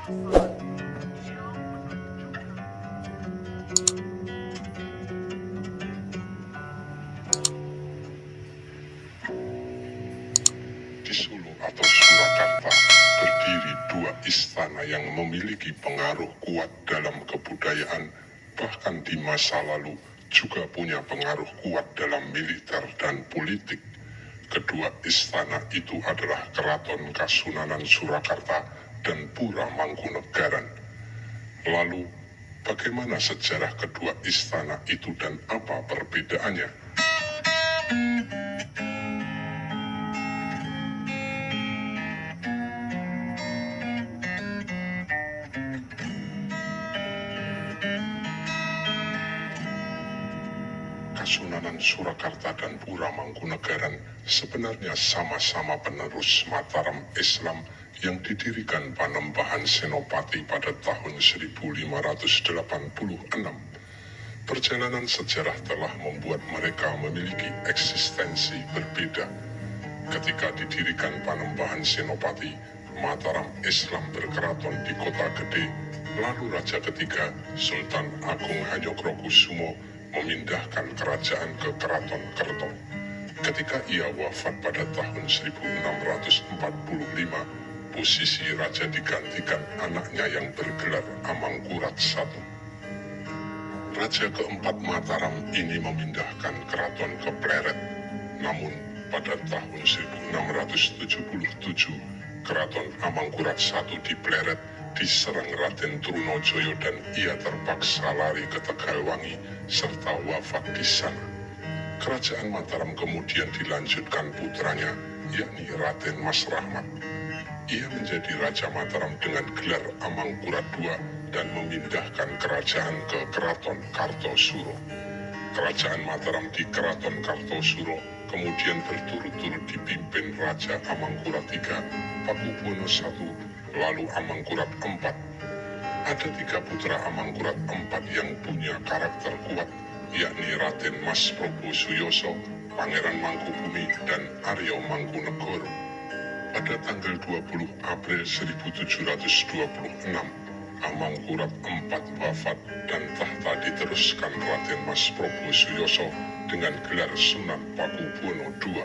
Di Solo atau Surakarta berdiri dua istana yang memiliki pengaruh kuat dalam kebudayaan, bahkan di masa lalu juga punya pengaruh kuat dalam militer dan politik. Kedua istana itu adalah Keraton Kasunanan Surakarta dan Pura Mangkunegaran. Lalu, bagaimana sejarah kedua istana itu dan apa perbedaannya? Kasunanan Surakarta dan Pura Mangkunegaran sebenarnya sama-sama penerus Mataram Islam yang didirikan Panembahan Senopati pada tahun 1586. Perjalanan sejarah telah membuat mereka memiliki eksistensi berbeda. Ketika didirikan Panembahan Senopati, Mataram Islam berkeraton di Kota Gede, lalu Raja ketiga Sultan Agung Hanyokrokusumo memindahkan kerajaan ke Keraton Kerto. Ketika ia wafat pada tahun 1645, posisi raja digantikan anaknya yang bergelar Amangkurat I. Raja keempat Mataram ini memindahkan keraton ke Pleret. Namun, pada tahun 1677, keraton Amangkurat I di Pleret diserang Raden Trunojoyo dan ia terpaksa lari ke Tegalwangi serta wafat di sana. Kerajaan Mataram kemudian dilanjutkan putranya, yakni Raden Mas Rahmat. Ia menjadi Raja Mataram dengan gelar Amangkurat II dan memindahkan kerajaan ke Keraton Kartosuro. Kerajaan Mataram di Keraton Kartosuro kemudian berturut-turut dipimpin Raja Amangkurat III, Pakubuwono I, lalu Amangkurat IV. Ada 3 putra Amangkurat IV yang punya karakter kuat, yakni Raden Mas Prabu Suyoso, Pangeran Mangkubumi, dan Aryo Mangkunegoro. Pada tanggal 20 April 1726, Amangkurat IV wafat dan tahta diteruskan Raden Mas Prabu Suyoso dengan gelar Sunan Pakubuwono II.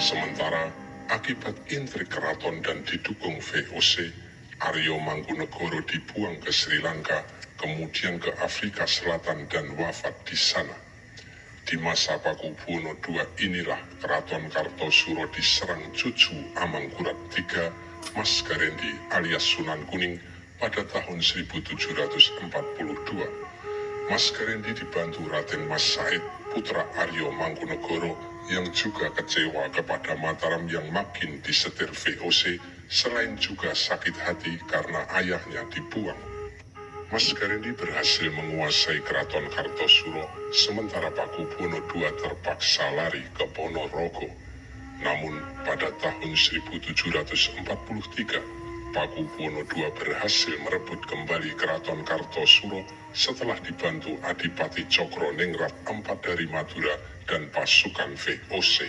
Sementara akibat intrik keraton dan didukung VOC, Aryo Mangkunegoro dibuang ke Sri Lanka, kemudian ke Afrika Selatan dan wafat di sana. Di masa Pakubuwono II inilah Keraton Kartosuro diserang cucu Amangkurat III, Mas Garendi alias Sunan Kuning pada tahun 1742. Mas Garendi dibantu Raden Mas Said, putra Aryo Mangkunegoro, yang juga kecewa kepada Mataram yang makin disetir VOC, selain juga sakit hati karena ayahnya dibuang. Mas Garendi berhasil menguasai Keraton Kartosuro, sementara Pakubuwono II terpaksa lari ke Ponorogo. Namun pada tahun 1743, Pakubuwono II berhasil merebut kembali Keraton Kartosuro setelah dibantu Adipati Cokroningrat IV dari Madura dan pasukan VOC.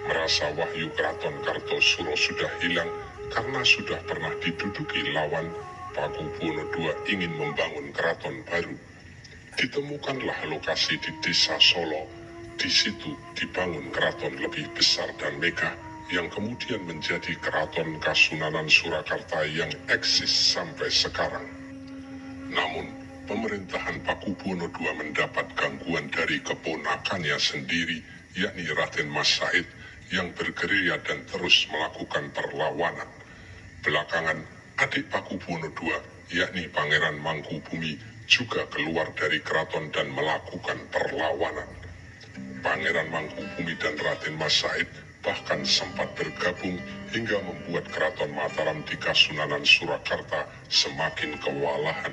Merasa wahyu Keraton Kartosuro sudah hilang karena sudah pernah diduduki lawan, Pakubuwono II ingin membangun keraton baru. Ditemukanlah lokasi di Desa Solo. Di situ dibangun keraton lebih besar dan megah yang kemudian menjadi Keraton Kasunanan Surakarta yang eksis sampai sekarang. Namun, pemerintahan Pakubuwono II mendapat gangguan dari keponakannya sendiri, yakni Raden Mas Said, yang bergerilya dan terus melakukan perlawanan. Belakangan, adik Pakubuwono II, yakni Pangeran Mangkubumi, juga keluar dari keraton dan melakukan perlawanan. Pangeran Mangkubumi dan Raden Mas Said bahkan sempat bergabung hingga membuat Keraton Mataram di Kasunanan Surakarta semakin kewalahan.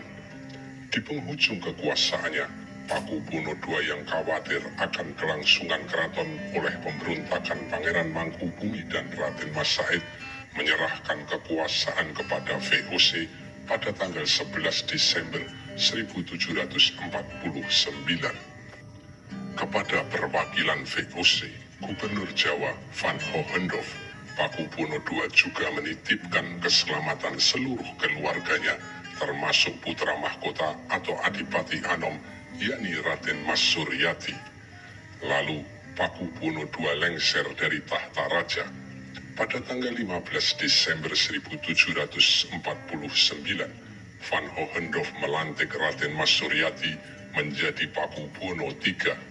Di penghujung kekuasaannya, Pakubuwono II yang khawatir akan kelangsungan keraton oleh pemberontakan Pangeran Mangkubumi dan Raden Mas Said menyerahkan kekuasaan kepada VOC pada tanggal 11 Desember 1749. Kepada perwakilan VOC, Gubernur Jawa Van Hohendorp Pakubuwono II juga menitipkan keselamatan seluruh keluarganya, termasuk putra mahkota atau Adipati Anom, yakni Raden Mas Suryati. Lalu Pakubuwono II lengser dari tahta raja. Pada tanggal 15 Desember 1749, Van Hohendorf melantik Raden Mas Suryati menjadi Pakubuwono III.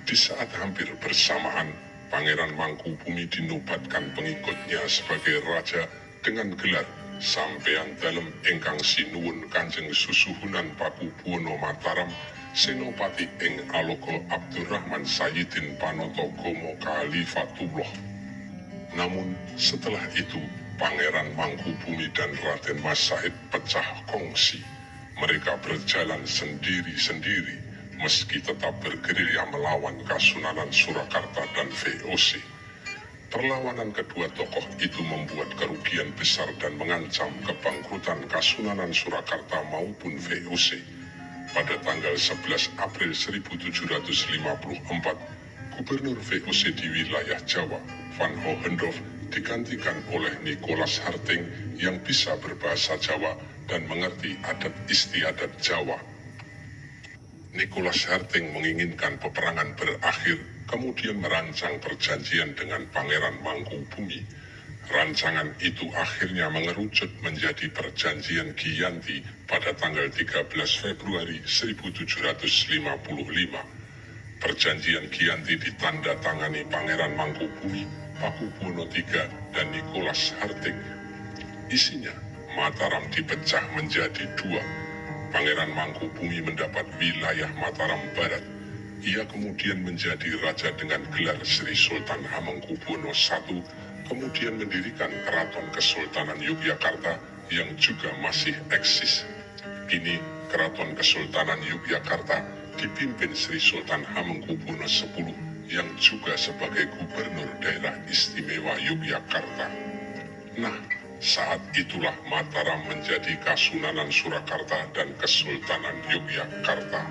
Di saat hampir bersamaan, Pangeran Mangkubumi dinobatkan pengikutnya sebagai raja dengan gelar Sampeyan Dalem Ingkang Sinuwun Kanjeng Susuhunan Pakubuwono Mataram Senopati ing Aloka Abdurrahman Sayyidin Panoto Gomo Khalifatullah. Namun setelah itu Pangeran Mangkubumi dan Raden Mas Said pecah kongsi. Mereka berjalan sendiri-sendiri meski tetap bergerilya melawan Kasunanan Surakarta dan VOC. Perlawanan kedua tokoh itu membuat kerugian besar dan mengancam kebangkrutan Kasunanan Surakarta maupun VOC. Pada tanggal 11 April 1754, Gubernur VOC di wilayah Jawa, Van Hohendorf, digantikan oleh Nicholas Harting yang bisa berbahasa Jawa dan mengerti adat istiadat Jawa. Nicholas Harting menginginkan peperangan berakhir, kemudian merancang perjanjian dengan Pangeran Mangkubumi. Rancangan itu akhirnya mengerucut menjadi Perjanjian Giyanti pada tanggal 13 Februari 1755. Perjanjian Giyanti ditandatangani Pangeran Mangkubumi, Pakubuwono III, dan Nicholas Harting. Isinya, Mataram dipecah menjadi dua. Pangeran Mangkubumi mendapat wilayah Mataram Barat. Ia kemudian menjadi raja dengan gelar Sri Sultan Hamengkubuwono I, kemudian mendirikan Keraton Kesultanan Yogyakarta yang juga masih eksis. Kini Keraton Kesultanan Yogyakarta dipimpin Sri Sultan Hamengkubuwono X yang juga sebagai Gubernur Daerah Istimewa Yogyakarta. Nah, saat itulah Mataram menjadi Kasunanan Surakarta dan Kesultanan Yogyakarta.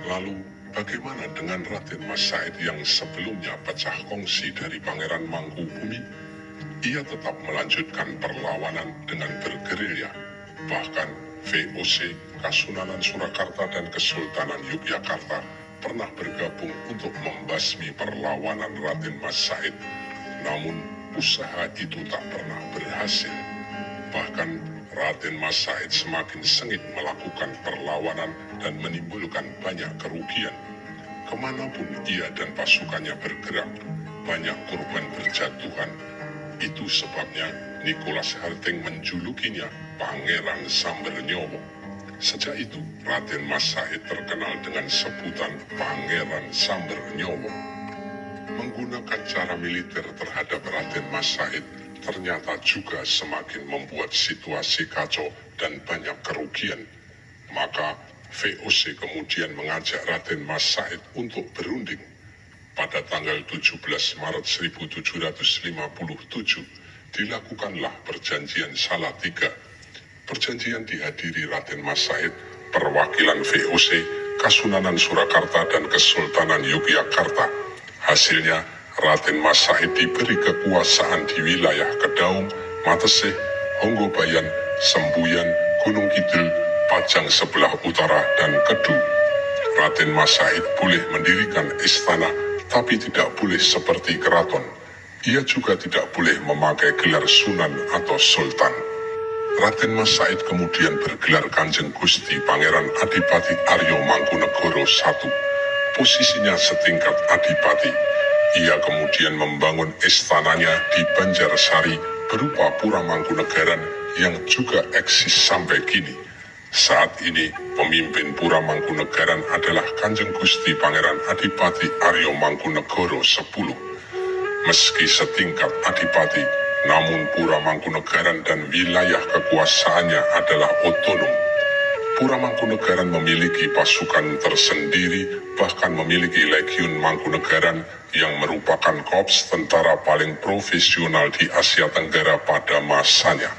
Lalu, bagaimana dengan Raden Mas Said yang sebelumnya pecah kongsi dari Pangeran Mangkubumi? Ia tetap melanjutkan perlawanan dengan bergerilya. Bahkan VOC, Kasunanan Surakarta dan Kesultanan Yogyakarta pernah bergabung untuk membasmi perlawanan Raden Mas Said. Namun, usaha itu tak pernah berhasil. Bahkan Raden Mas Said semakin sengit melakukan perlawanan dan menimbulkan banyak kerugian. Kemanapun ia dan pasukannya bergerak, banyak korban berjatuhan. Itu sebabnya Nicholas Harting menjulukinya Pangeran Sambernyowo. Sejak itu, Raden Mas Said terkenal dengan sebutan Pangeran Sambernyowo. Menggunakan cara militer terhadap Raden Mas Said ternyata juga semakin membuat situasi kacau dan banyak kerugian. Maka VOC kemudian mengajak Raden Mas Said untuk berunding. Pada tanggal 17 Maret 1757 dilakukanlah Perjanjian Salatiga. Perjanjian dihadiri Raden Mas Said, perwakilan VOC, Kasunanan Surakarta dan Kesultanan Yogyakarta. Hasilnya, Raden Mas Said diberi kekuasaan di wilayah Kedaung, Matesih, Honggobayan, Sembuyan, Gunung Kidul, Pajang sebelah utara, dan Kedu. Raden Mas Said boleh mendirikan istana, tapi tidak boleh seperti keraton. Ia juga tidak boleh memakai gelar Sunan atau Sultan. Raden Mas Said kemudian bergelar Kanjeng Gusti Pangeran Adipati Aryo Mangkunegoro I. Posisinya setingkat adipati. Ia kemudian membangun istananya di Banjarsari berupa Pura Mangkunegaran yang juga eksis sampai kini. Saat ini, pemimpin Pura Mangkunegaran adalah Kanjeng Gusti Pangeran Adipati Aryo Mangkunegoro X. Meski setingkat adipati, namun Pura Mangkunegaran dan wilayah kekuasaannya adalah otonom. Pura Mangkunegaran memiliki pasukan tersendiri, bahkan memiliki Legiun Mangkunegaran yang merupakan korps tentara paling profesional di Asia Tenggara pada masanya.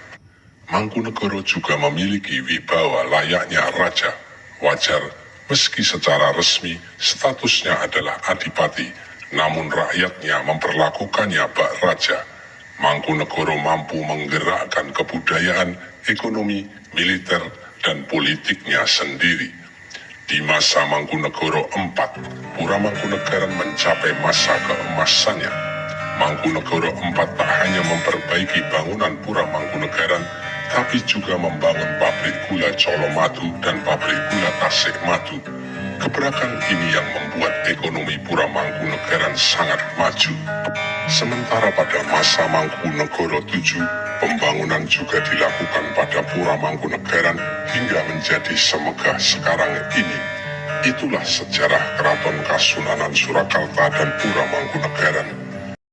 Mangkunegoro juga memiliki wibawa layaknya raja. Wajar, meski secara resmi statusnya adalah adipati, namun rakyatnya memperlakukannya bak raja. Mangkunegara mampu menggerakkan kebudayaan, ekonomi, militer, dan politiknya sendiri. Di masa Mangkunegara IV, Pura Mangkunegaran mencapai masa keemasannya. Mangkunegara IV tak hanya memperbaiki bangunan Pura Mangkunegaran, tapi juga membangun pabrik gula Colomadu dan pabrik gula Tasikmadu. Gebrakan ini yang membuat ekonomi Pura Mangkunegaran sangat maju. Sementara pada masa Mangkunegara VII, pembangunan juga dilakukan pada Pura Mangkunegaran hingga menjadi semegah sekarang ini. Itulah sejarah Keraton Kasunanan Surakarta dan Pura Mangkunegaran.